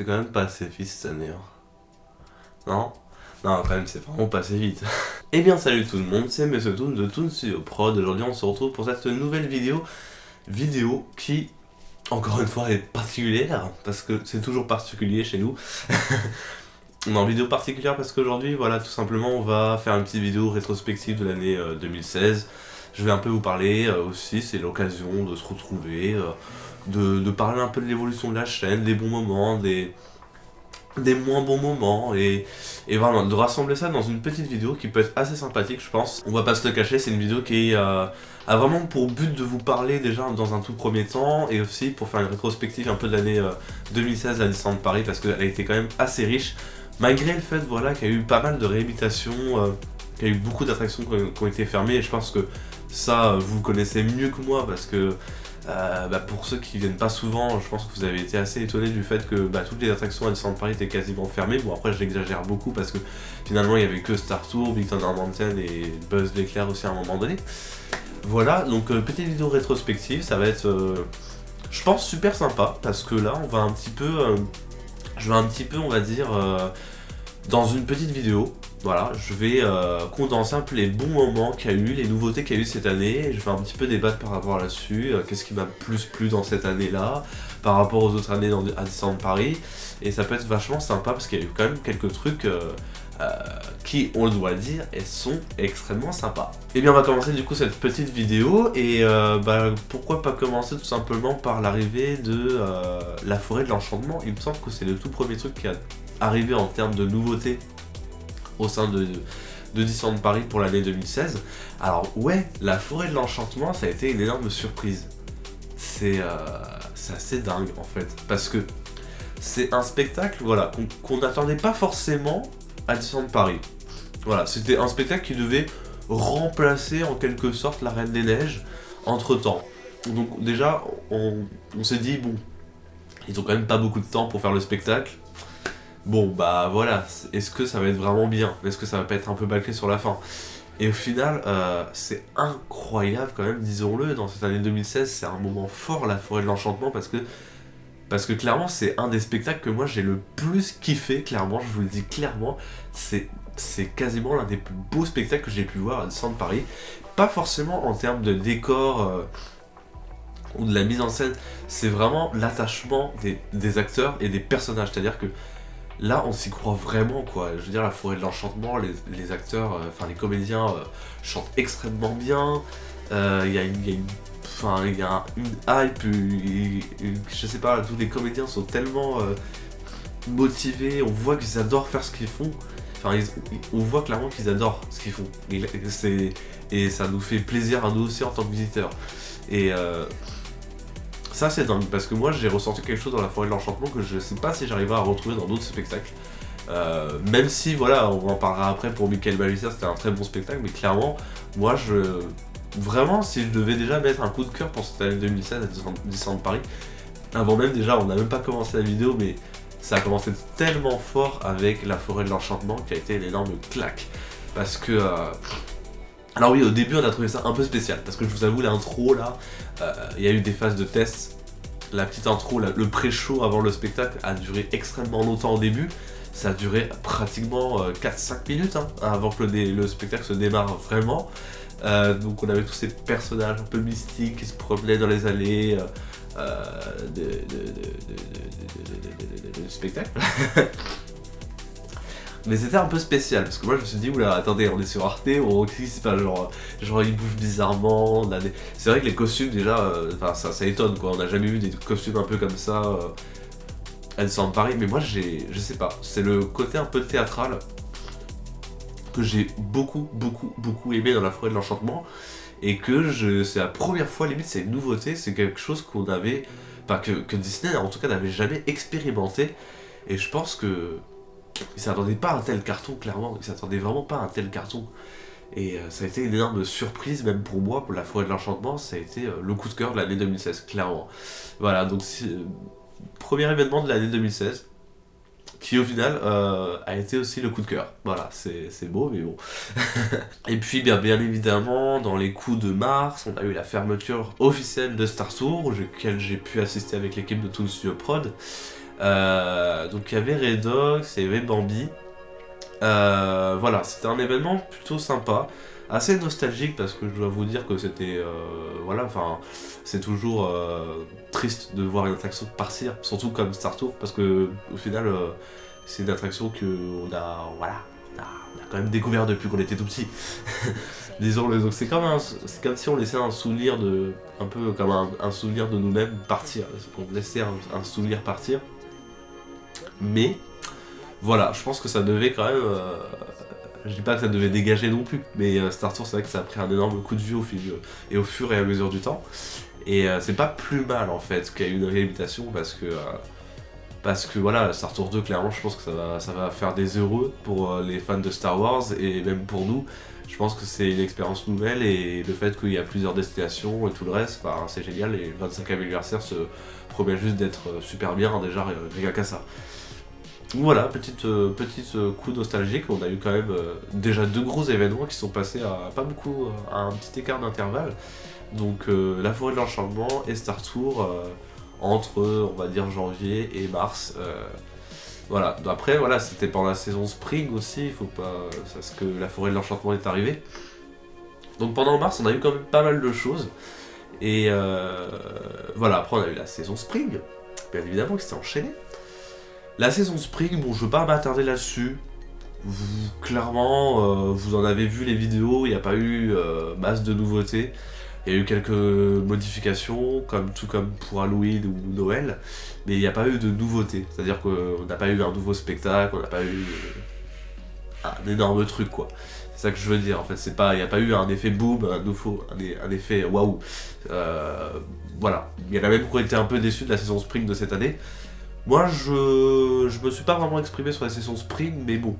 C'est quand même pas assez vite cette année. Non? Non, quand même, c'est vraiment pas assez vite. Eh bien, salut tout le monde, c'est Monsieur Toon de Toon Studio Prod. Aujourd'hui, on se retrouve pour cette nouvelle vidéo. Vidéo qui, encore une fois, est particulière, parce que c'est toujours particulier chez nous. Non, vidéo particulière parce qu'aujourd'hui, voilà, tout simplement, on va faire une petite vidéo rétrospective de l'année 2016. Je vais un peu vous parler aussi, c'est l'occasion de se retrouver, de parler un peu de l'évolution de la chaîne, des bons moments, des moins bons moments, et vraiment de rassembler ça dans une petite vidéo qui peut être assez sympathique, je pense. On va pas se le cacher, c'est une vidéo qui a vraiment pour but de vous parler déjà dans un tout premier temps, et aussi pour faire une rétrospective un peu de l'année 2016 à Disneyland Paris, parce qu'elle a été quand même assez riche, malgré le fait voilà, qu'il y a eu pas mal de réhabilitations, qu'il y a eu beaucoup d'attractions qui ont été fermées, et je pense que ça, vous le connaissez mieux que moi, parce que pour ceux qui viennent pas souvent, je pense que vous avez été assez étonnés du fait que toutes les attractions à Disneyland Paris étaient quasiment fermées. Bon, après, j'exagère beaucoup parce que finalement, il y avait que Star Tours, Big Thunder Mountain et Buzz l'éclair aussi à un moment donné. Voilà, donc petite vidéo rétrospective, ça va être, je pense, super sympa parce que là, on va un petit peu, je vais un petit peu, on va dire, dans une petite vidéo. Voilà, je vais condenser un peu les bons moments qu'il y a eu, les nouveautés qu'il y a eu cette année, et je vais un petit peu débattre par rapport à là-dessus, qu'est-ce qui m'a plus plu dans cette année-là, par rapport aux autres années à Disneyland Paris, et ça peut être vachement sympa parce qu'il y a eu quand même quelques trucs qui, on le doit dire, et sont extrêmement sympas. Et bien on va commencer du coup cette petite vidéo, et pourquoi pas commencer tout simplement par l'arrivée de la forêt de l'enchantement. Il me semble que c'est le tout premier truc qui est arrivé en termes de nouveautés au sein de Disneyland Paris pour l'année 2016. Alors ouais, la forêt de l'enchantement, ça a été une énorme surprise. C'est assez dingue en fait, parce que c'est un spectacle voilà, qu'on n'attendait pas forcément à Disneyland Paris. Voilà, c'était un spectacle qui devait remplacer en quelque sorte la Reine des Neiges entre temps. Donc déjà, on s'est dit, bon, ils ont quand même pas beaucoup de temps pour faire le spectacle. Bon bah voilà, est-ce que ça va être vraiment bien? Est-ce que ça va pas être un peu bâclé sur la fin? Et au final, c'est incroyable quand même, disons-le, dans cette année 2016, c'est un moment fort la forêt de l'enchantement parce que clairement c'est un des spectacles que moi j'ai le plus kiffé, clairement, je vous le dis clairement, c'est quasiment l'un des plus beaux spectacles que j'ai pu voir à Disneyland Paris. Pas forcément en termes de décor ou de la mise en scène, c'est vraiment l'attachement des acteurs et des personnages, c'est-à-dire que là, on s'y croit vraiment, quoi. Je veux dire, la forêt de l'enchantement, les acteurs, les comédiens chantent extrêmement bien. Il y a une hype, je sais pas, tous les comédiens sont tellement motivés. On voit qu'ils adorent faire ce qu'ils font. Enfin, on voit clairement qu'ils adorent ce qu'ils font. Et ça nous fait plaisir à nous aussi en tant que visiteurs. Et ça c'est dingue, parce que moi j'ai ressenti quelque chose dans la forêt de l'enchantement que je sais pas si j'arriverai à retrouver dans d'autres spectacles. Même si voilà, on en parlera après pour Michael Ballester, c'était un très bon spectacle, mais clairement, moi vraiment si je devais déjà mettre un coup de cœur pour cette année 2016 à Disneyland Paris, avant même déjà, on n'a même pas commencé la vidéo, mais ça a commencé tellement fort avec la forêt de l'enchantement qui a été une énorme claque. Parce que alors oui, au début on a trouvé ça un peu spécial, parce que je vous avoue, l'intro là, il y a eu des phases de tests. La petite intro, le pré-show avant le spectacle a duré extrêmement longtemps au début. Ça a duré pratiquement 4-5 minutes avant que le spectacle se démarre vraiment. Donc on avait tous ces personnages un peu mystiques qui se promenaient dans les allées du spectacle. Mais c'était un peu spécial, parce que moi je me suis dit, oula, attendez, on est sur Arte, qu'est-ce qui se passe, genre ils bougent bizarrement, c'est vrai que les costumes déjà, ça étonne quoi, on n'a jamais vu des costumes un peu comme ça à Disneyland Paris, mais moi je sais pas, c'est le côté un peu théâtral que j'ai beaucoup aimé dans la forêt de l'enchantement, et que c'est la première fois, limite c'est une nouveauté, c'est quelque chose qu'on avait, que Disney en tout cas n'avait jamais expérimenté, et je pense que ils s'attendaient pas à un tel carton, clairement, ils s'attendaient vraiment pas à un tel carton. Et ça a été une énorme surprise, même pour moi, pour la forêt de l'enchantement, ça a été le coup de cœur de l'année 2016, clairement. Voilà, donc premier événement de l'année 2016, qui au final a été aussi le coup de cœur. Voilà, c'est beau, mais bon. Et puis, bien évidemment, dans les coups de mars, on a eu la fermeture officielle de Star Tours, auquel j'ai pu assister avec l'équipe de Toon Studio Prod. Donc il y avait Redox, il y avait Bambi. Voilà, c'était un événement plutôt sympa, assez nostalgique parce que je dois vous dire que c'était, voilà, enfin, c'est toujours triste de voir une attraction partir, surtout comme Star Tour, parce que au final, c'est une attraction que voilà, on a quand même découvert depuis qu'on était tout petit. Disons-le, donc c'est comme si on laissait un souvenir un peu comme un souvenir de nous-mêmes partir, on laissait un souvenir partir, mais voilà, je pense que ça devait quand même. Je dis pas que ça devait dégager non plus, mais Star Tour, c'est vrai que ça a pris un énorme coup de vieux et au fur et à mesure du temps. Et c'est pas plus mal en fait qu'il y ait une réhabilitation parce que voilà, Star Tour 2, clairement, je pense que ça va faire des heureux pour les fans de Star Wars et même pour nous. Je pense que c'est une expérience nouvelle et le fait qu'il y a plusieurs destinations et tout le reste, bah, c'est génial. Et le 25e anniversaire se promet juste d'être super bien, déjà, rien qu'à ça. Voilà, petite coup nostalgique, on a eu quand même déjà 2 gros événements qui sont passés à pas beaucoup, à un petit écart d'intervalle. Donc la forêt de l'enchantement et Star Tour entre, on va dire, janvier et mars. Voilà, après voilà, c'était pendant la saison Spring aussi, il faut pas. Parce que la forêt de l'enchantement est arrivée. Donc pendant mars, on a eu quand même pas mal de choses. Et voilà, après on a eu la saison Spring, bien évidemment, qui s'est enchaînée. La saison Spring, bon, je veux pas m'attarder là-dessus. Clairement, vous en avez vu les vidéos, il n'y a pas eu masse de nouveautés. Il y a eu quelques modifications, tout comme pour Halloween ou Noël, mais il n'y a pas eu de nouveautés. C'est-à-dire qu'on n'a pas eu un nouveau spectacle, on n'a pas eu un énorme truc, quoi. C'est ça que je veux dire, en fait. Il n'y a pas eu un effet boom, un effet waouh. Voilà. Il y en a même qui ont été un peu déçus de la saison Spring de cette année. Moi, je me suis pas vraiment exprimé sur la saison Spring, mais bon.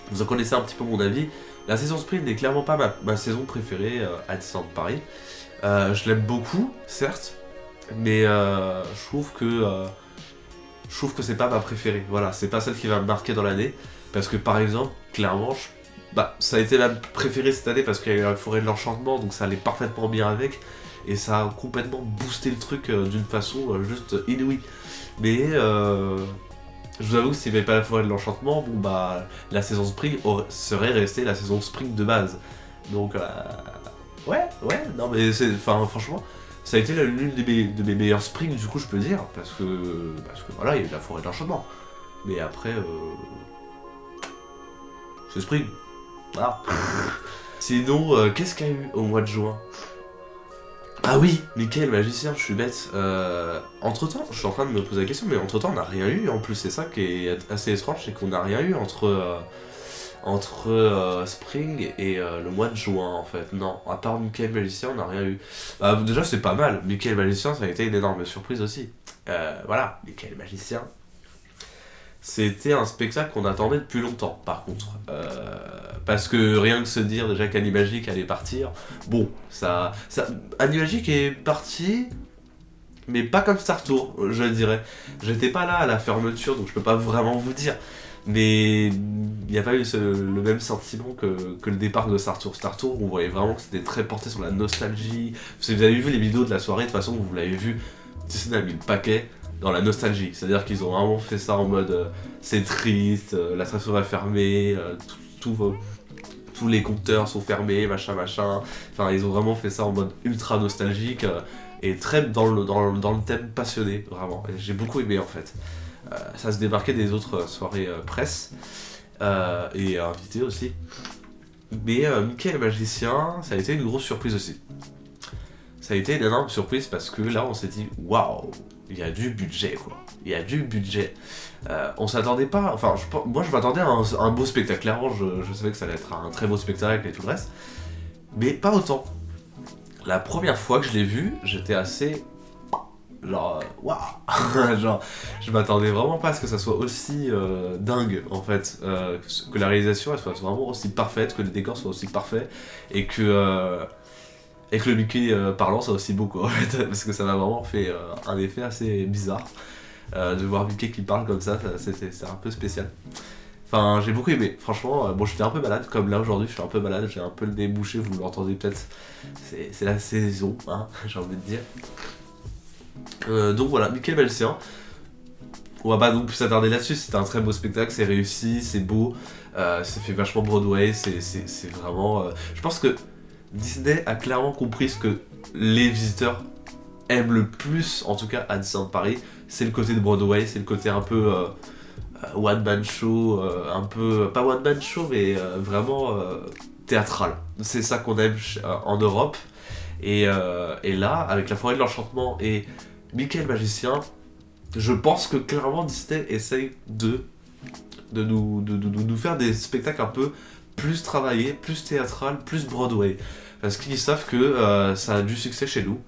Vous en connaissez un petit peu mon avis. La saison Spring n'est clairement pas ma saison préférée à Disneyland Paris. Je l'aime beaucoup, certes, mais je trouve que c'est pas ma préférée. Voilà, c'est pas celle qui va me marquer dans l'année. Parce que par exemple, clairement, ça a été ma préférée cette année parce qu'il y a eu la forêt de l'enchantement, donc ça allait parfaitement bien avec. Et ça a complètement boosté le truc d'une façon juste inouïe. Mais je vous avoue que s'il n'y avait pas la forêt de l'enchantement, bon bah la saison Spring serait restée la saison Spring de base. Donc ouais, non mais franchement, ça a été l'une de mes meilleures Springs du coup je peux dire, parce que voilà, il y a eu la forêt de l'enchantement. Mais après, c'est Spring. Voilà. Sinon, qu'est-ce qu'il y a eu au mois de juin? Ah oui, Mickey le magicien, je suis bête. Entre temps, je suis en train de me poser la question, mais entre temps on n'a rien eu en plus, c'est ça qui est assez étrange, c'est qu'on n'a rien eu entre Spring et le mois de juin en fait. Non, à part Mickey le magicien, on n'a rien eu. Bah, déjà c'est pas mal, Mickey le magicien ça a été une énorme surprise aussi. Voilà, Mickey le magicien. C'était un spectacle qu'on attendait depuis longtemps, par contre. Parce que rien que se dire déjà qu'Animagique allait partir, bon, Animagique est parti, mais pas comme Star Tour, je dirais. J'étais pas là à la fermeture, donc je peux pas vraiment vous dire. Mais il n'y a pas eu le même sentiment que le départ de Star Tour. Star Tour, on voyait vraiment que c'était très porté sur la nostalgie. Si vous avez vu les vidéos de la soirée, de toute façon, vous l'avez vu, Disney a mis le paquet dans la nostalgie. C'est-à-dire qu'ils ont vraiment fait ça en mode c'est triste, l'attraction va fermer, tous les compteurs sont fermés, machin. Enfin, ils ont vraiment fait ça en mode ultra nostalgique et très dans le thème passionné, vraiment. Et j'ai beaucoup aimé en fait. Ça se démarquait des autres soirées presse et invités aussi. Mais Mickey le magicien, ça a été une grosse surprise aussi. Ça a été une énorme surprise parce que là on s'est dit waouh, il y a du budget quoi. Il y a du budget. On s'attendait pas, enfin moi je m'attendais à un beau spectacle. Clairement je savais que ça allait être un très beau spectacle et tout le reste. Mais pas autant. La première fois que je l'ai vu, j'étais assez genre waouh. Genre je m'attendais vraiment pas à ce que ça soit aussi dingue en fait, que la réalisation elle soit vraiment aussi parfaite, que les décors soient aussi parfaits et que le Mickey parlant soit aussi beau quoi en fait, parce que ça m'a vraiment fait un effet assez bizarre de voir Mickey qui parle comme ça, c'est un peu spécial. Enfin, j'ai beaucoup aimé, franchement. Bon, j'étais un peu malade, comme là aujourd'hui, je suis un peu malade, j'ai un peu le nez bouché, vous l'entendez peut-être. C'est la saison, hein, j'ai envie de dire. Donc voilà, Mickey le magicien. on va pas non plus s'attarder là-dessus, c'était un très beau spectacle, c'est réussi, c'est beau, ça fait vachement Broadway, c'est vraiment... Je pense que Disney a clairement compris ce que les visiteurs aiment le plus, en tout cas à Disneyland Paris, c'est le côté de Broadway, c'est le côté un peu one man show, un peu, pas one man show, mais vraiment théâtral. C'est ça qu'on aime en Europe. Et là, avec La Forêt de l'Enchantement et Mickey le Magicien, je pense que clairement Disney essaye de nous faire des spectacles un peu plus travaillés, plus théâtral, plus Broadway. Parce qu'ils savent que ça a du succès chez nous.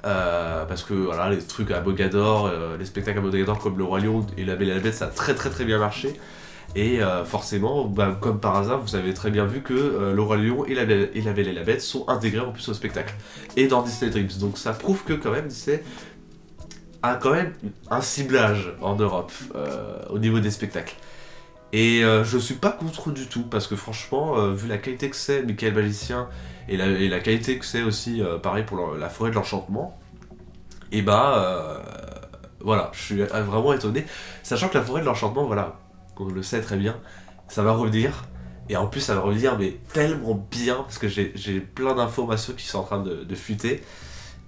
Parce que voilà, les trucs à Mogador, les spectacles à Mogador comme Le Roi Lion et La Belle et la Bête, ça a très très très bien marché. Et forcément, bah, comme par hasard, vous avez très bien vu que Le Roi Lion et la Belle et la Bête sont intégrés en plus au spectacle. Et dans Disney Dreams. Donc ça prouve que quand même Disney a quand même un ciblage en Europe au niveau des spectacles. Et je suis pas contre du tout, parce que franchement, vu la qualité que c'est Mickey le Magicien, et la qualité que c'est aussi, pareil pour La Forêt de l'Enchantement, et bah voilà, je suis vraiment étonné, sachant que La Forêt de l'Enchantement, voilà, on le sait très bien, ça va revenir, et en plus ça va revenir mais tellement bien, parce que j'ai plein d'informations qui sont en train de fuiter,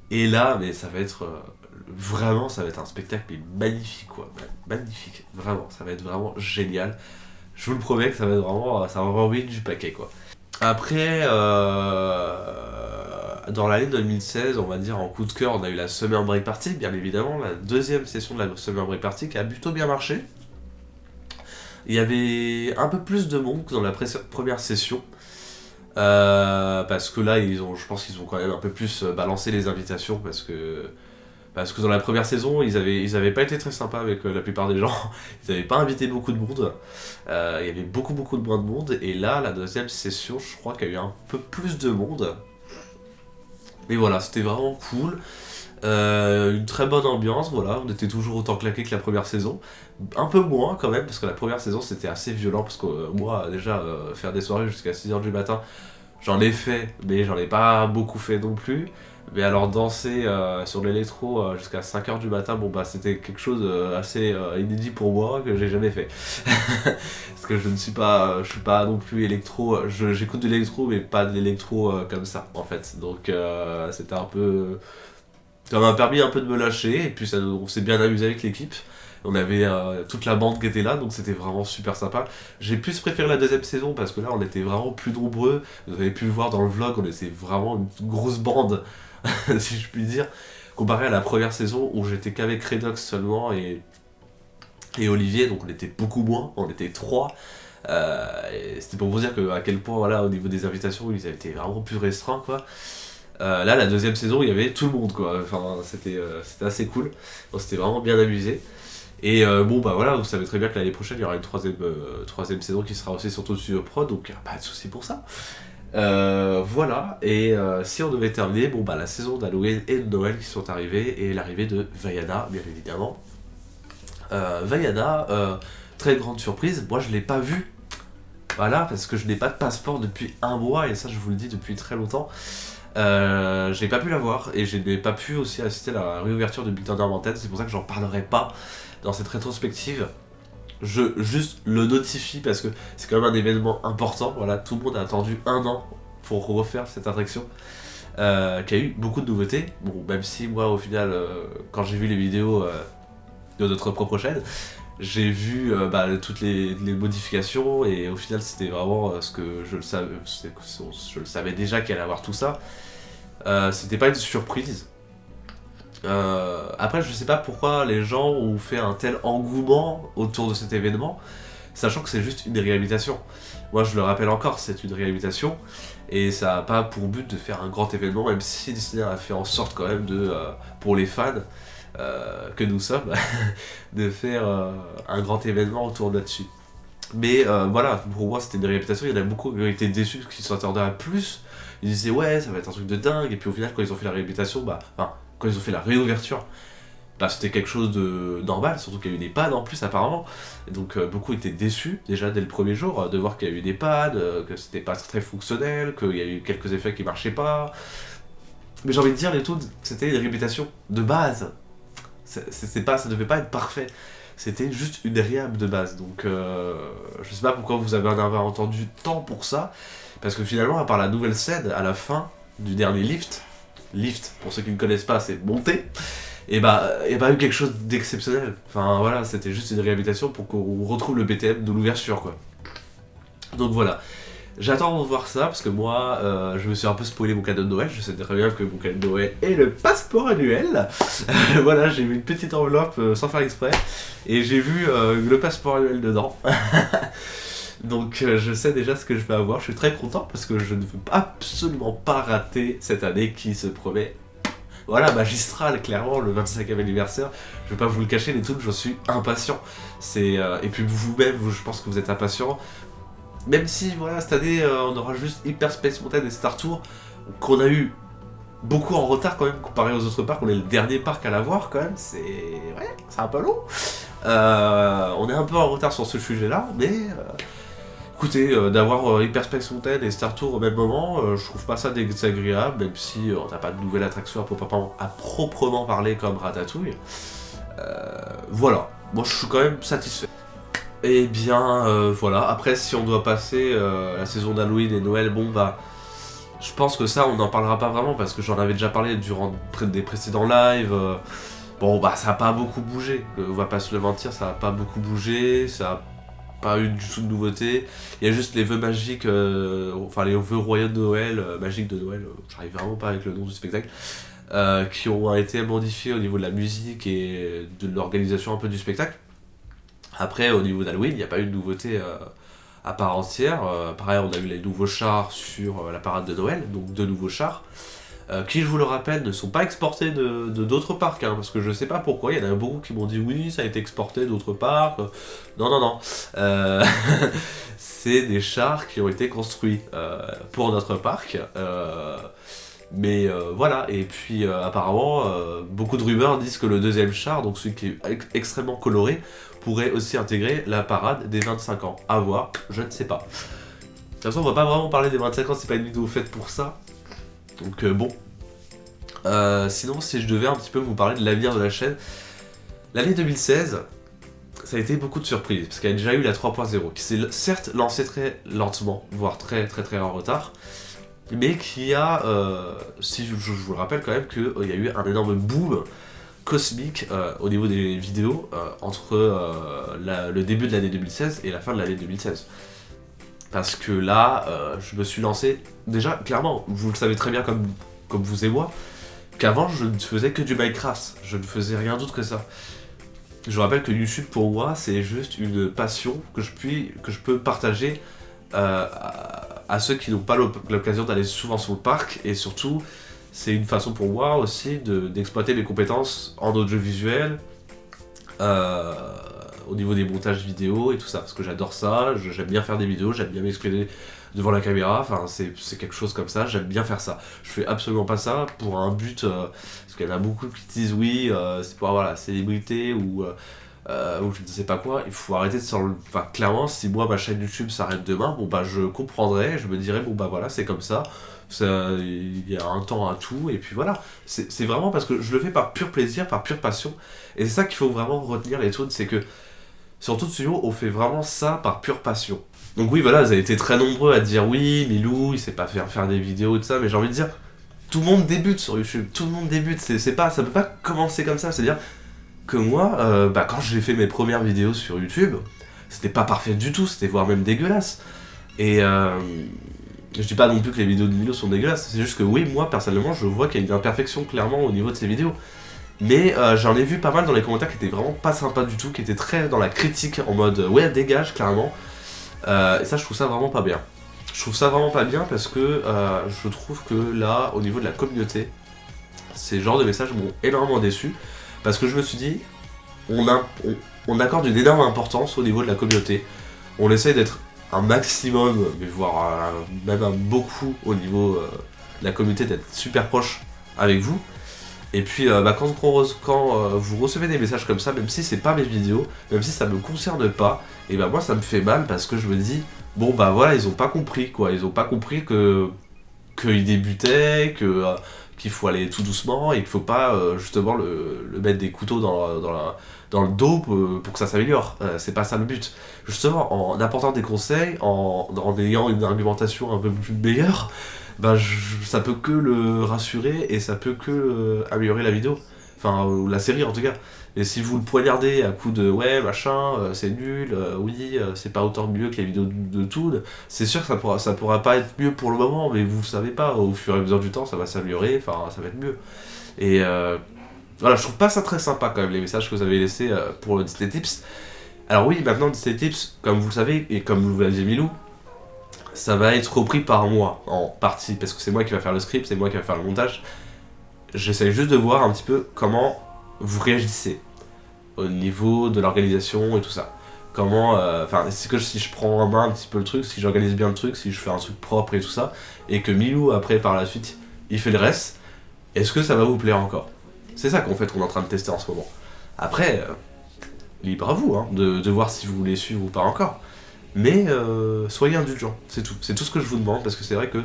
et là, mais ça va être... vraiment, ça va être un spectacle mais magnifique, quoi. Magnifique, vraiment, ça va être vraiment génial. Je vous le promets que ça va être vraiment, ça va envoyer du paquet, quoi. Après, dans l'année 2016, on va dire en coup de cœur, on a eu la Summer Break Party, bien évidemment, la deuxième session de la Summer Break Party qui a plutôt bien marché. Il y avait un peu plus de monde que dans la première session. Parce que là, je pense qu'ils ont quand même un peu plus balancé les invitations, parce que dans la première saison, ils avaient pas été très sympas avec la plupart des gens. Ils avaient pas invité beaucoup de monde. Il y avait beaucoup de moins de monde. Et là, la deuxième session, je crois qu'il y a eu un peu plus de monde. Mais voilà, c'était vraiment cool. Une très bonne ambiance, voilà. On était toujours autant claqués que la première saison. Un peu moins quand même, parce que la première saison, c'était assez violent. Parce que moi, déjà, faire des soirées jusqu'à 6h du matin, j'en ai fait, mais j'en ai pas beaucoup fait non plus. Mais alors danser sur l'électro jusqu'à 5h du matin, bon bah c'était quelque chose assez inédit pour moi, que j'ai jamais fait. Parce que je suis pas non plus électro, j'écoute de l'électro mais pas de l'électro comme ça en fait. Donc c'était un peu... Ça m'a permis un peu de me lâcher, et puis on s'est bien amusé avec l'équipe. On avait toute la bande qui était là, donc c'était vraiment super sympa. J'ai plus préféré la deuxième saison parce que là on était vraiment plus nombreux. Vous avez pu le voir dans le vlog, on était vraiment une grosse bande, si je puis dire, comparé à la première saison où j'étais qu'avec Redox seulement et Olivier, donc on était beaucoup moins, on était 3. Et c'était pour vous dire à quel point, voilà, au niveau des invitations, ils avaient été vraiment plus restreints, quoi. Là, la deuxième saison, il y avait tout le monde, quoi. Enfin, c'était assez cool. On s'était vraiment bien amusé. Et bon, bah voilà, vous savez très bien que l'année prochaine, il y aura une troisième saison qui sera aussi sur Toon Studio Prod, donc pas de soucis pour ça. Voilà, et si on devait terminer, bon bah la saison d'Halloween et de Noël qui sont arrivées, et l'arrivée de Vaiana, bien évidemment. Vaiana, très grande surprise, moi je l'ai pas vu, voilà, parce que je n'ai pas de passeport depuis 1 mois, et ça je vous le dis depuis très longtemps. Je n'ai pas pu la voir, et je n'ai pas pu aussi assister à la réouverture de Big Thunder Mountain, c'est pour ça que j'en parlerai pas dans cette rétrospective. Je juste le notifie parce que c'est quand même un événement important. Voilà, tout le monde a attendu 1 an pour refaire cette attraction, qui a eu beaucoup de nouveautés. Bon, même si moi au final, quand j'ai vu les vidéos de notre propre chaîne, j'ai vu toutes les modifications, et au final c'était vraiment ce que je le savais déjà qu'il allait avoir tout ça. C'était pas une surprise. Après, je sais pas pourquoi les gens ont fait un tel engouement autour de cet événement, sachant que c'est juste une réhabilitation. Moi, je le rappelle encore, c'est une réhabilitation, et ça n'a pas pour but de faire un grand événement, même si Disney a fait en sorte quand même pour les fans que nous sommes, de faire un grand événement autour de là-dessus. Mais voilà, pour moi c'était une réhabilitation, il y en a beaucoup qui ont été déçus parce qu'ils s'attendaient à plus. Ils disaient ouais, ça va être un truc de dingue, et puis au final quand ils ont fait la réhabilitation, quand ils ont fait la réouverture, c'était quelque chose de normal, surtout qu'il y a eu des pannes en plus apparemment. Et donc beaucoup étaient déçus déjà dès le premier jour de voir qu'il y a eu des pannes, que c'était pas très fonctionnel, qu'il y a eu quelques effets qui marchaient pas. Mais j'ai envie de dire, les Toons, c'était une réputation de base. Ça devait pas être parfait. c'était juste une réhab de base. Donc je sais pas pourquoi vous avez en avoir entendu tant pour ça, parce que finalement, à part la nouvelle scène, à la fin du dernier lift, pour ceux qui ne connaissent pas, c'est monter, et bah eu quelque chose d'exceptionnel. Enfin voilà, c'était juste une réhabilitation pour qu'on retrouve le BTM de l'ouverture, quoi. Donc voilà. J'attends de voir ça parce que moi, je me suis un peu spoilé mon cadeau de Noël. Je sais très bien que mon cadeau de Noël est le passeport annuel. Voilà, j'ai vu une petite enveloppe sans faire exprès et j'ai vu le passeport annuel dedans. Donc je sais déjà ce que je vais avoir. Je suis très content parce que je ne veux absolument pas rater cette année qui se promet. Voilà, magistrale, clairement, le 25e anniversaire. Je vais pas vous le cacher, les trucs, je suis impatient. Et puis vous-même, je pense que vous êtes impatient. Même si, voilà, cette année, on aura juste Hyper Space Mountain et Star Tour, qu'on a eu beaucoup en retard quand même, comparé aux autres parcs. On est le dernier parc à l'avoir quand même, c'est un peu long. On est un peu en retard sur ce sujet-là, mais écoutez, d'avoir Hyper Space Mountain et Star Tour au même moment, je trouve pas ça désagréable, même si on n'a pas de nouvelle attraction à proprement parler comme Ratatouille. Voilà, moi je suis quand même satisfait. Et bien voilà, après si on doit passer la saison d'Halloween et Noël, bon bah je pense que ça on n'en parlera pas vraiment parce que j'en avais déjà parlé durant des précédents lives. Bon bah ça a pas beaucoup bougé, on va pas se le mentir, ça a pas beaucoup bougé, ça a pas eu du tout de nouveauté. Il y a juste les vœux magiques, enfin les vœux royaux de Noël, magiques de Noël, j'arrive vraiment pas avec le nom du spectacle, qui ont été modifiés au niveau de la musique et de l'organisation un peu du spectacle. Après, au niveau d'Halloween, il n'y a pas eu de nouveauté à part entière. Pareil, on a eu les nouveaux chars sur la parade de Noël, donc 2 nouveaux chars, qui, je vous le rappelle, ne sont pas exportés de d'autres parcs, hein, parce que je sais pas pourquoi, il y en a beaucoup qui m'ont dit oui, ça a été exporté d'autres parcs. Non. C'est des chars qui ont été construits pour notre parc. Mais voilà, et puis apparemment, beaucoup de rumeurs disent que le deuxième char, donc celui qui est extrêmement coloré, pourrait aussi intégrer la parade des 25 ans. À voir, je ne sais pas. De toute façon, on va pas vraiment parler des 25 ans, c'est pas une vidéo faite pour ça. Donc bon. Sinon, si je devais un petit peu vous parler de l'avenir de la chaîne, l'année 2016, ça a été beaucoup de surprises, parce qu'il y a déjà eu la 3.0, qui s'est certes lancée très lentement, voire très en retard, mais qui a, si je vous le rappelle quand même, qu'il y a eu un énorme boom cosmique au niveau des vidéos entre le début de l'année 2016 et la fin de l'année 2016. Parce que là, je me suis lancé, déjà, clairement, vous le savez très bien comme vous et moi, qu'avant je ne faisais que du Minecraft, je ne faisais rien d'autre que ça. Je vous rappelle que YouTube pour moi c'est juste une passion que je peux partager à ceux qui n'ont pas l'occasion d'aller souvent sur le parc, et surtout c'est une façon pour moi aussi d'exploiter mes compétences en audiovisuel au niveau des montages vidéo et tout ça, parce que j'adore ça, j'aime bien faire des vidéos, j'aime bien m'exprimer devant la caméra, enfin c'est quelque chose comme ça, j'aime bien faire ça. Je fais absolument pas ça pour un but, parce qu'il y en a beaucoup qui disent oui, c'est pour avoir la célébrité ou je ne sais pas quoi, il faut arrêter de enfin clairement, si moi ma chaîne YouTube s'arrête demain, bon bah je comprendrai, je me dirais bon bah voilà, c'est comme ça, il y a un temps à tout, et puis voilà. C'est vraiment parce que je le fais par pur plaisir, par pure passion, et c'est ça qu'il faut vraiment retenir les trucs, c'est que sur Toon Studio, on fait vraiment ça par pure passion. Donc oui, voilà, vous avez été très nombreux à dire oui, Milou, il sait pas faire des vidéos et tout ça, mais j'ai envie de dire, tout le monde débute sur YouTube, tout le monde débute, ça peut pas commencer comme ça, c'est-à-dire que moi, quand j'ai fait mes premières vidéos sur YouTube, c'était pas parfait du tout, c'était voire même dégueulasse. Et je dis pas non plus que les vidéos de Milou sont dégueulasses, c'est juste que oui, moi personnellement, je vois qu'il y a une imperfection clairement au niveau de ces vidéos. Mais j'en ai vu pas mal dans les commentaires qui étaient vraiment pas sympas du tout, qui étaient très dans la critique, en mode ouais, dégage, clairement. Et ça, je trouve ça vraiment pas bien. Je trouve ça vraiment pas bien parce que je trouve que là, au niveau de la communauté, ces genres de messages m'ont énormément déçu. Parce que je me suis dit, on accorde une énorme importance au niveau de la communauté. On essaye d'être un maximum, mais voire même un beaucoup au niveau de la communauté, d'être super proche avec vous. Et puis quand vous recevez des messages comme ça, même si c'est pas mes vidéos, même si ça me concerne pas, et ben moi ça me fait mal parce que je me dis, bon bah voilà, ils ont pas compris quoi, ils ont pas compris qu'ils débutaient, que qu'il faut aller tout doucement et qu'il faut pas justement le mettre des couteaux dans le dos pour que ça s'améliore. C'est pas ça le but. Justement, en apportant des conseils, en ayant une argumentation un peu plus meilleure, bah, ça peut que le rassurer et ça peut que améliorer la vidéo. Enfin, la série en tout cas. Et si vous le poignardez à coup de ouais, machin, c'est nul, oui, c'est pas autant mieux que les vidéos de Toon, c'est sûr que ça pourra pas être mieux pour le moment, mais vous savez pas, au fur et à mesure du temps, ça va s'améliorer, enfin, ça va être mieux. Et voilà, je trouve pas ça très sympa quand même, les messages que vous avez laissés pour le Disney Tips. Alors oui, maintenant, Disney Tips, comme vous le savez, et comme vous l'avez dit Milou, ça va être repris par moi, en partie, parce que c'est moi qui va faire le script, c'est moi qui va faire le montage. J'essaie juste de voir un petit peu comment vous réagissez au niveau de l'organisation et tout ça. Comment, enfin, c'est que si je prends en main un petit peu le truc, si j'organise bien le truc, si je fais un truc propre et tout ça, et que Milou après par la suite il fait le reste, est-ce que ça va vous plaire encore? C'est ça qu'en fait qu'on est en train de tester en ce moment. Après, libre à vous hein, de voir si vous voulez suivre ou pas encore. Mais soyez indulgents, c'est tout. C'est tout ce que je vous demande parce que c'est vrai que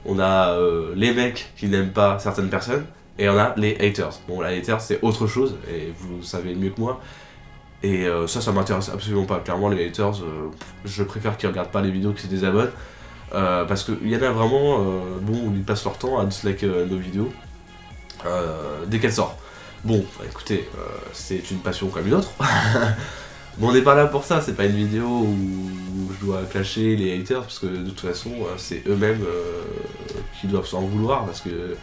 on a les mecs qui n'aiment pas certaines personnes et on a les haters. Bon, les haters c'est autre chose et vous le savez mieux que moi. Et ça m'intéresse absolument pas. Clairement, les haters, je préfère qu'ils regardent pas les vidéos qu'ils se désabonnent. Parce qu'il y en a vraiment, bon, ils passent leur temps à dislike nos vidéos dès qu'elles sortent. Bon, bah, écoutez, c'est une passion comme une autre. Mais on n'est pas là pour ça, c'est pas une vidéo où je dois clasher les haters, parce que de toute façon, c'est eux-mêmes qui doivent s'en vouloir, parce que...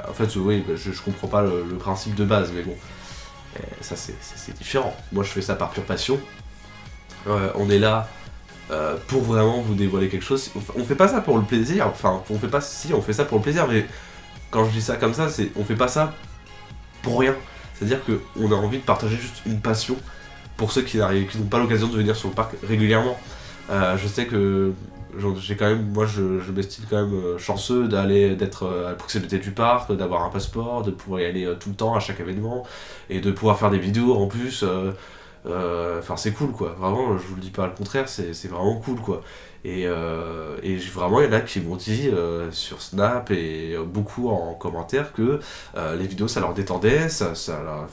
en fait, oui, je comprends pas le principe de base, mais bon, ça c'est différent. Moi je fais ça par pure passion. On est là pour vraiment vous dévoiler quelque chose. On fait pas ça pour le plaisir, enfin, on fait pas... Si, on fait ça pour le plaisir, mais quand je dis ça comme ça, on fait pas ça pour rien. C'est-à-dire qu'on a envie de partager juste une passion pour ceux qui n'ont pas l'occasion de venir sur le parc régulièrement. Je sais que j'ai quand même, moi je m'estime quand même chanceux d'être à proximité du parc, d'avoir un passeport, de pouvoir y aller tout le temps à chaque événement et de pouvoir faire des vidéos en plus. Enfin c'est cool quoi, vraiment je vous le dis pas le contraire, c'est vraiment cool quoi. Et vraiment il y en a qui m'ont dit sur Snap et beaucoup en commentaire que les vidéos ça leur détendait,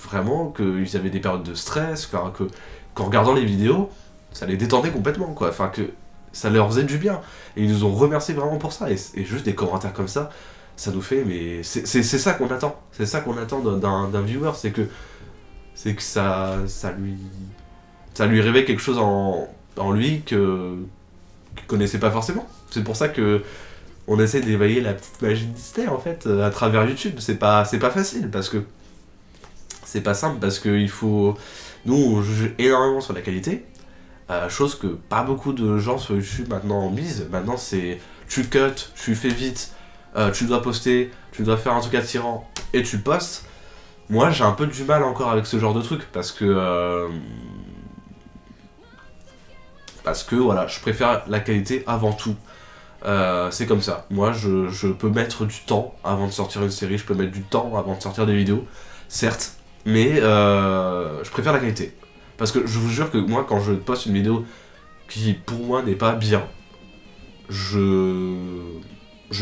vraiment qu'ils avaient des périodes de stress, qu'en regardant les vidéos ça les détendait complètement quoi, enfin que ça leur faisait du bien. Et ils nous ont remercié vraiment pour ça, et juste des commentaires comme ça nous fait, mais c'est ça qu'on attend, c'est ça qu'on attend d'un viewer, c'est que ça lui réveille quelque chose en lui qu'il connaissait pas forcément. C'est pour ça que on essaie d'éveiller la petite magie de Disney en fait à travers YouTube. C'est pas facile parce que c'est pas simple, parce que il faut, nous on juge énormément sur la qualité, chose que pas beaucoup de gens sur YouTube maintenant misent. Maintenant c'est tu cut, tu fais vite, tu dois poster, tu dois faire un truc attirant et tu postes. Moi j'ai un peu du mal encore avec ce genre de truc parce que voilà, je préfère la qualité avant tout. C'est comme ça. Moi je peux mettre du temps avant de sortir une série, je peux mettre du temps avant de sortir des vidéos, certes, mais je préfère la qualité. Parce que je vous jure que moi quand je poste une vidéo qui pour moi n'est pas bien, je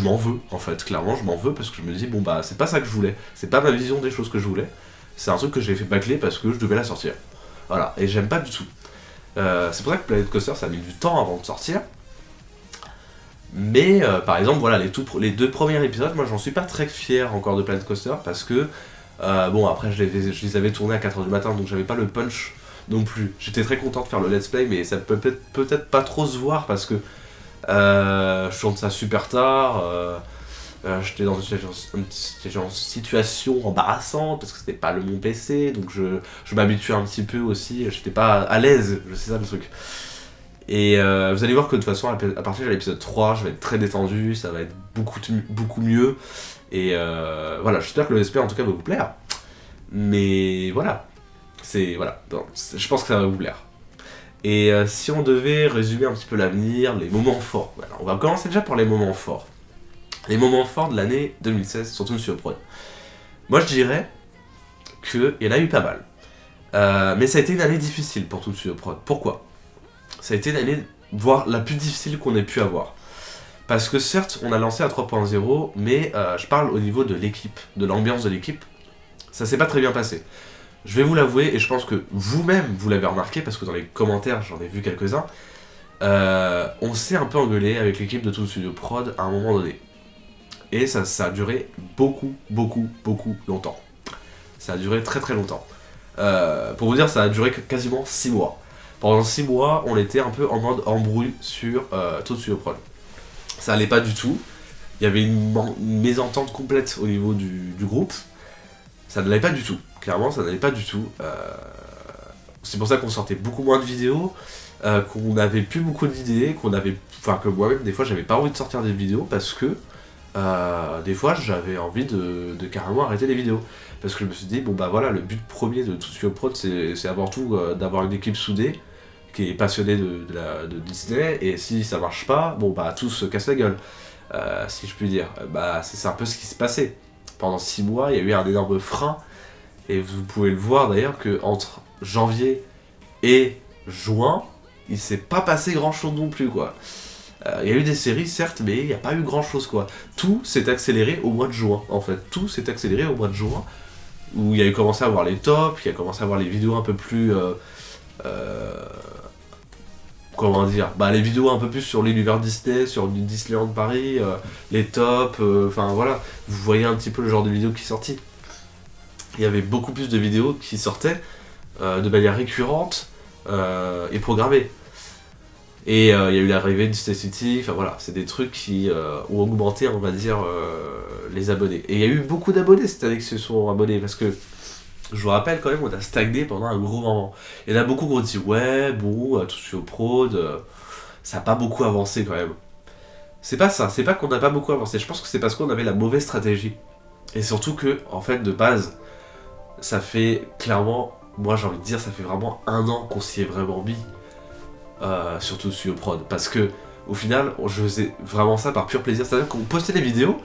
m'en veux en fait, clairement je m'en veux parce que je me dis bon bah c'est pas ça que je voulais, c'est pas ma vision des choses que je voulais, c'est un truc que j'ai fait bâcler parce que je devais la sortir. Voilà, et j'aime pas du tout. C'est pour ça que Planet Coaster ça a mis du temps avant de sortir. Mais par exemple voilà, les 2 premiers épisodes, moi j'en suis pas très fier encore de Planet Coaster parce que bon après je les avais tournés à 4h du matin donc j'avais pas le punch non plus. J'étais très content de faire le let's play mais ça peut peut-être pas trop se voir parce que je tourne ça super tard, j'étais dans une situation embarrassante parce que c'était pas mon PC, donc je m'habituais un petit peu aussi, j'étais pas à l'aise, c'est ça le truc. Et vous allez voir que de toute façon à partir de l'épisode 3 je vais être très détendu, ça va être beaucoup mieux. Et voilà, j'espère que le SP en tout cas va vous plaire. Mais voilà, je pense que ça va vous plaire. Et si on devait résumer un petit peu l'avenir, les moments forts, voilà, on va commencer déjà par les moments forts. Les moments forts de l'année 2016, surtout sur Prod. Moi je dirais qu'il y en a eu pas mal. Mais ça a été une année difficile pour tout sur Prod. Pourquoi ? Ça a été une année, voire la plus difficile qu'on ait pu avoir. Parce que certes, on a lancé à 3.0, mais je parle au niveau de l'équipe, de l'ambiance de l'équipe. Ça s'est pas très bien passé. Je vais vous l'avouer, et je pense que vous-même, vous l'avez remarqué, parce que dans les commentaires, j'en ai vu quelques-uns, on s'est un peu engueulé avec l'équipe de Toon Studio Prod à un moment donné. Et ça a duré beaucoup longtemps. Ça a duré très longtemps. Pour vous dire, ça a duré quasiment 6 mois. Pendant 6 mois, on était un peu en mode embrouille sur Toon Studio Prod. Ça allait pas du tout. Il y avait une mésentente complète au niveau du groupe. Ça n'allait pas du tout. Clairement, ça n'allait pas du tout. C'est pour ça qu'on sortait beaucoup moins de vidéos, qu'on n'avait plus beaucoup d'idées, que moi-même, des fois, j'avais pas envie de sortir des vidéos parce que des fois, j'avais envie de carrément arrêter les vidéos. Parce que je me suis dit, bon bah voilà, le but premier de Toon Studio Prod, c'est avant tout d'avoir une équipe soudée, qui est passionnée de Disney, et si ça marche pas, bon bah tous se cassent la gueule, si je puis dire. Bah c'est un peu ce qui se passait. Pendant 6 mois, il y a eu un énorme frein, et vous pouvez le voir d'ailleurs que entre janvier et juin, il s'est pas passé grand chose non plus quoi. Il y a eu des séries certes, mais il n'y a pas eu grand chose quoi. Tout s'est accéléré au mois de juin en fait. Tout s'est accéléré au mois de juin, où il y a eu commencé à voir les tops, il y a commencé à voir les vidéos un peu plus... comment dire, bah les vidéos un peu plus sur l'univers Disney, sur Disneyland Paris, les tops, enfin voilà, vous voyez un petit peu le genre de vidéos qui sortit. Il y avait beaucoup plus de vidéos qui sortaient de manière récurrente et programmée. Et il y a eu l'arrivée de Disney City, enfin voilà, c'est des trucs qui ont augmenté, on va dire, les abonnés. Et il y a eu beaucoup d'abonnés cette année qui se sont abonnés, parce que je vous rappelle quand même, on a stagné pendant un gros moment. Il y en a beaucoup qui ont dit ouais, bon, tout sur prod, ça n'a pas beaucoup avancé quand même. C'est pas ça, c'est pas qu'on n'a pas beaucoup avancé, je pense que c'est parce qu'on avait la mauvaise stratégie. Et surtout que, en fait, de base, ça fait clairement, moi j'ai envie de dire, ça fait vraiment 1 an qu'on s'y est vraiment mis, surtout sur prod. Parce que, au final, je faisais vraiment ça par pur plaisir. C'est-à-dire qu'on postait les vidéos,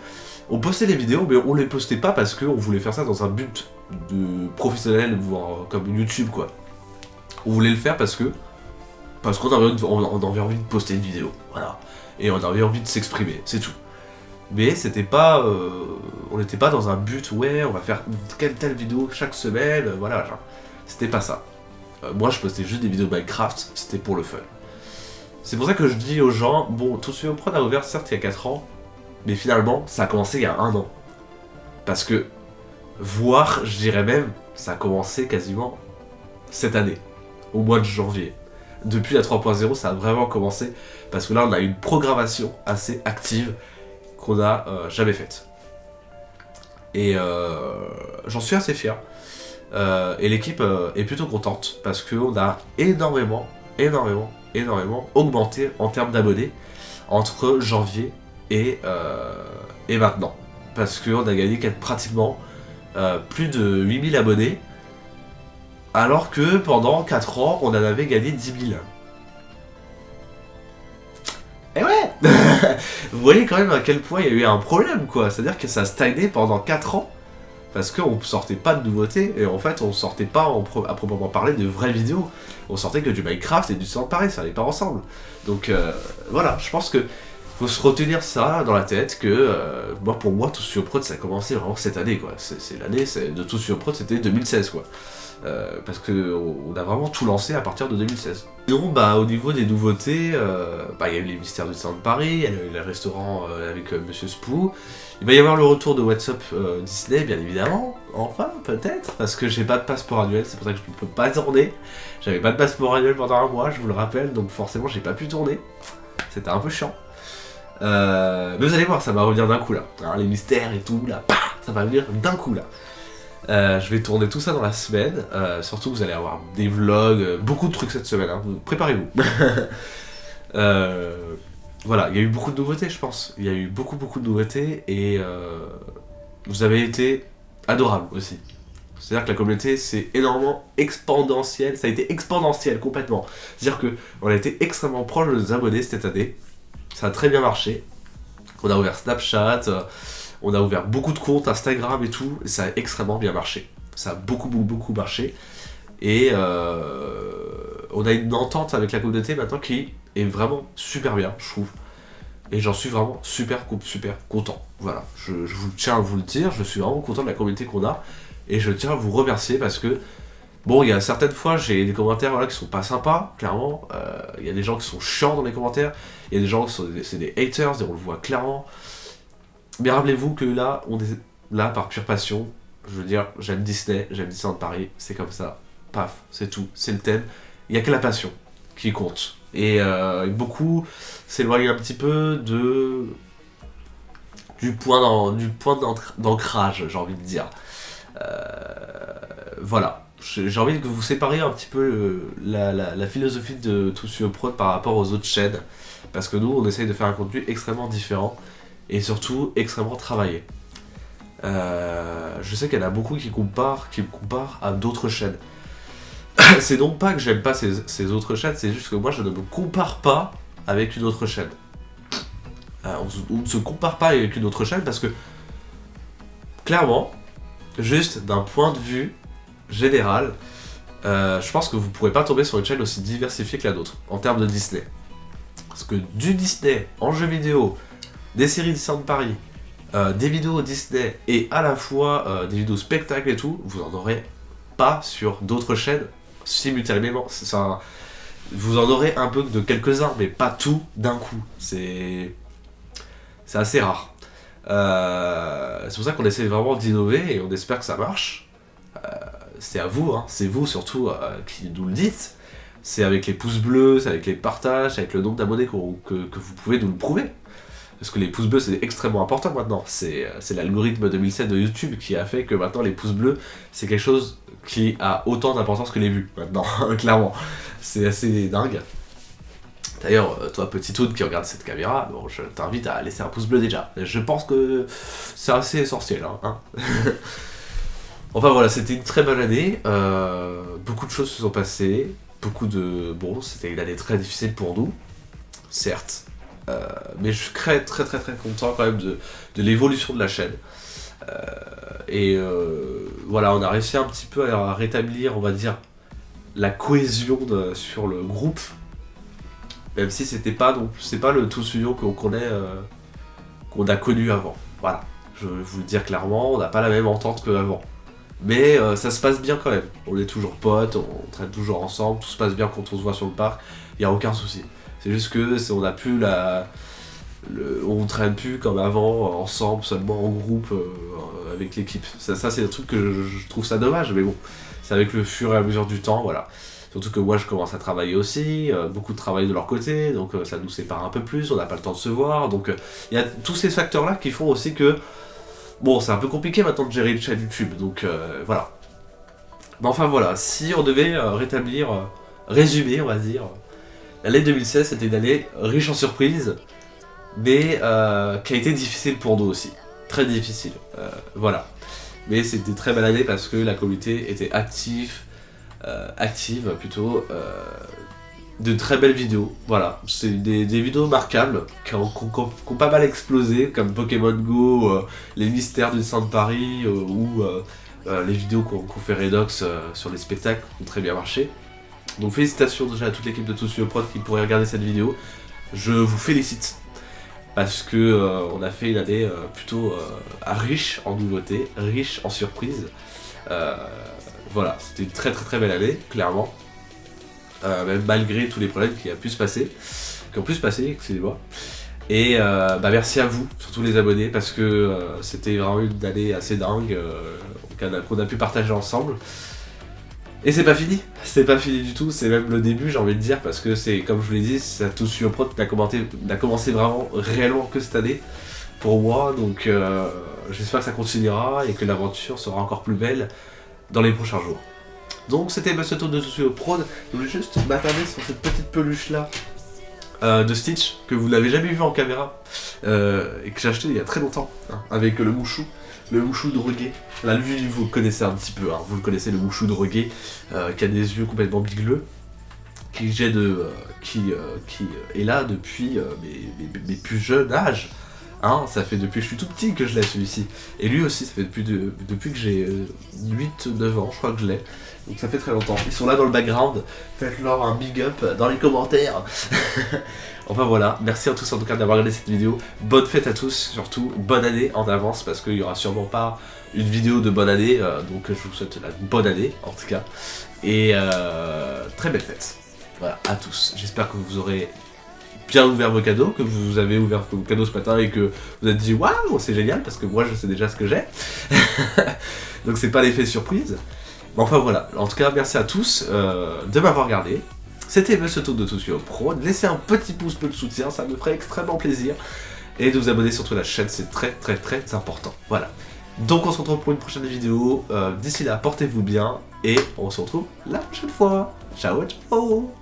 mais on les postait pas parce qu'on voulait faire ça dans un but de professionnel, voire comme YouTube quoi. On voulait le faire parce qu'on avait envie de poster une vidéo, voilà. Et on avait envie de s'exprimer, c'est tout. Mais c'était pas, on n'était pas dans un but, ouais, on va faire telle vidéo chaque semaine, voilà, genre. C'était pas ça. Moi je postais juste des vidéos Minecraft, c'était pour le fun. C'est pour ça que je dis aux gens, bon, Toon Studio Prod a ouvert certes il y a 4 ans, mais finalement ça a commencé il y a 1 an. Parce que, voire, je dirais même, ça a commencé quasiment cette année, au mois de janvier. Depuis la 3.0, ça a vraiment commencé, parce que là on a une programmation assez active qu'on n'a jamais faite. Et j'en suis assez fier. Et l'équipe est plutôt contente, parce qu'on a énormément augmenté en termes d'abonnés entre janvier et maintenant. Parce qu'on a gagné pratiquement plus de 8000 abonnés, alors que pendant 4 ans, on en avait gagné 10 000. Et ouais. Vous voyez quand même à quel point il y a eu un problème, quoi. C'est-à-dire que ça a stagné pendant 4 ans, parce qu'on sortait pas de nouveautés, et en fait on sortait pas à proprement parler de vraies vidéos. On sortait que du Minecraft et du Disneyland Paris, ça allait pas ensemble. Donc voilà, je pense que faut se retenir ça dans la tête, que pour moi, Toon Studio Prod ça a commencé vraiment cette année, quoi. C'est l'année de Toon Studio Prod, c'était 2016, quoi. Parce qu'on a vraiment tout lancé à partir de 2016. Sinon, au niveau des nouveautés, il y a eu les mystères du Disneyland Paris, il y a eu le restaurant avec Monsieur Spoo. Il va y avoir le retour de What's Up Disney, bien évidemment, enfin, peut-être, parce que j'ai pas de passeport annuel, c'est pour ça que je ne peux pas tourner. J'avais pas de passeport annuel pendant 1 mois, je vous le rappelle, donc forcément j'ai pas pu tourner. C'était un peu chiant. Mais vous allez voir, ça va revenir d'un coup là. Hein, les mystères et tout, là, ça va venir d'un coup là. Je vais tourner tout ça dans la semaine, surtout que vous allez avoir des vlogs, beaucoup de trucs cette semaine, hein. Préparez-vous. Voilà, il y a eu beaucoup de nouveautés, je pense. Il y a eu beaucoup de nouveautés et vous avez été adorables aussi. C'est-à-dire que la communauté c'est énormément exponentielle, ça a été exponentiel complètement. C'est-à-dire qu'on a été extrêmement proche de nos abonnés cette année. Ça a très bien marché. On a ouvert Snapchat, on a ouvert beaucoup de comptes Instagram et tout, et ça a extrêmement bien marché. Ça a beaucoup marché. Et on a une entente avec la communauté maintenant qui est vraiment super bien, je trouve. Et j'en suis vraiment super content. Voilà, je vous tiens à vous le dire, je suis vraiment content de la communauté qu'on a. Et je tiens à vous remercier parce que, bon, il y a certaines fois, j'ai des commentaires voilà, qui sont pas sympas, clairement. Il y a des gens qui sont chiants dans les commentaires. Il y a des gens qui sont c'est des haters, et on le voit clairement. Mais rappelez-vous que là, on est là par pure passion. Je veux dire, j'aime Disneyland Paris, c'est comme ça. Paf, c'est tout, c'est le thème. Il n'y a que la passion qui compte. Et beaucoup s'éloignent un petit peu du point d'ancrage, j'ai envie de dire. Voilà. J'ai envie que vous sépariez un petit peu la philosophie de Toussuyo Prod par rapport aux autres chaînes. Parce que nous, on essaye de faire un contenu extrêmement différent. Et surtout, extrêmement travaillé. Je sais qu'il y en a beaucoup qui me comparent à d'autres chaînes. C'est donc pas que j'aime pas ces autres chaînes, c'est juste que moi je ne me compare pas avec une autre chaîne. On ne se compare pas avec une autre chaîne parce que, clairement, juste d'un point de vue général, je pense que vous pourrez pas tomber sur une chaîne aussi diversifiée que la nôtre, en termes de Disney. Parce que du Disney en jeux vidéo, des séries Disneyland Paris, des vidéos Disney et à la fois des vidéos spectacles et tout, vous en aurez pas sur d'autres chaînes simultanément. Vous en aurez un peu de quelques-uns, mais pas tout d'un coup. C'est assez rare. C'est pour ça qu'on essaie vraiment d'innover et on espère que ça marche. C'est à vous, hein. C'est vous surtout qui nous le dites. C'est avec les pouces bleus, c'est avec les partages, c'est avec le nombre d'abonnés que vous pouvez nous le prouver. Parce que les pouces bleus c'est extrêmement important maintenant. C'est l'algorithme 2007 de YouTube qui a fait que maintenant les pouces bleus c'est quelque chose qui a autant d'importance que les vues maintenant, clairement. C'est assez dingue. D'ailleurs, toi petit Toon qui regarde cette caméra, bon, je t'invite à laisser un pouce bleu déjà. Je pense que c'est assez essentiel. Hein. Enfin voilà, c'était une très bonne année. Beaucoup de choses se sont passées. Bon, c'était une année très difficile pour nous, certes. Mais je suis très content quand même de l'évolution de la chaîne. Voilà, on a réussi un petit peu à rétablir, on va dire, la cohésion sur le groupe. Même si c'est pas le Toussuyo qu'on a connu avant. Voilà, je vais vous le dire clairement, on n'a pas la même entente qu'avant. Mais ça se passe bien quand même. On est toujours potes, on traîne toujours ensemble, tout se passe bien quand on se voit sur le parc, il n'y a aucun souci. C'est juste que on a plus on traîne plus comme avant, ensemble, seulement en groupe, avec l'équipe. Ça c'est un truc que je trouve ça dommage, mais bon, c'est avec le fur et à mesure du temps, voilà. Surtout que moi je commence à travailler aussi, beaucoup de travail de leur côté, donc ça nous sépare un peu plus, on n'a pas le temps de se voir, donc il y a tous ces facteurs-là qui font aussi que, bon, c'est un peu compliqué maintenant de gérer une chaîne YouTube, donc voilà. Mais enfin voilà, si on devait résumer, on va dire, l'année 2016 c'était une année riche en surprises, mais qui a été difficile pour nous aussi, très difficile, voilà. Mais c'était une très belle année parce que la communauté était active plutôt, de très belles vidéos, voilà, c'est des vidéos marquables qui ont pas mal explosé, comme Pokémon Go, les mystères du Disneyland Paris, ou les vidéos qu'on fait Redox sur les spectacles ont très bien marché. Donc félicitations déjà à toute l'équipe de Toussuyo Prod qui pourrait regarder cette vidéo, je vous félicite, parce que on a fait une année plutôt riche en nouveautés, riche en surprises. Voilà, c'était une très belle année, clairement. Même malgré tous les problèmes qui ont pu se passer, excusez-moi. Et merci à vous, surtout les abonnés, parce que c'était vraiment une année assez dingue qu'on a pu partager ensemble. Et c'est pas fini du tout, c'est même le début, j'ai envie de dire, parce que c'est, comme je vous l'ai dit, c'est Toussuyo Prod n'a commencé vraiment réellement que cette année pour moi, donc j'espère que ça continuera et que l'aventure sera encore plus belle dans les prochains jours. Donc c'était Monsieur Toon de Toussuyo Prod. Je voulais juste m'attarder sur cette petite peluche là de Stitch que vous n'avez jamais vu en caméra et que j'ai acheté il y a très longtemps, hein, avec le mouchou drogué. Là lui vous le connaissez un petit peu, hein, vous le connaissez, le mouchou drogué qui a des yeux complètement bigleux, qui est là depuis mes plus jeunes âges. Hein, ça fait depuis que je suis tout petit que je l'ai celui-ci. Et lui aussi, ça fait depuis que j'ai 8-9 ans, je crois que je l'ai. Donc ça fait très longtemps. Ils sont là dans le background. Faites-leur un big up dans les commentaires. Enfin voilà, merci à tous en tout cas d'avoir regardé cette vidéo. Bonne fête à tous, surtout bonne année en avance parce qu'il n'y aura sûrement pas une vidéo de bonne année. Donc je vous souhaite la bonne année en tout cas. Et très belle fête. Voilà, à tous. J'espère que vous aurez bien ouvert vos cadeaux, que vous avez ouvert vos cadeaux ce matin et que vous êtes dit waouh, c'est génial parce que moi je sais déjà ce que j'ai. Donc c'est pas l'effet surprise. Mais enfin voilà, en tout cas merci à tous de m'avoir regardé. C'était Monsieur Toon de ToonSuyo Pro. Laissez un petit pouce bleu de soutien, ça me ferait extrêmement plaisir. Et de vous abonner surtout à la chaîne, c'est très important. Voilà. Donc on se retrouve pour une prochaine vidéo. D'ici là, portez-vous bien et on se retrouve la prochaine fois. Ciao ciao.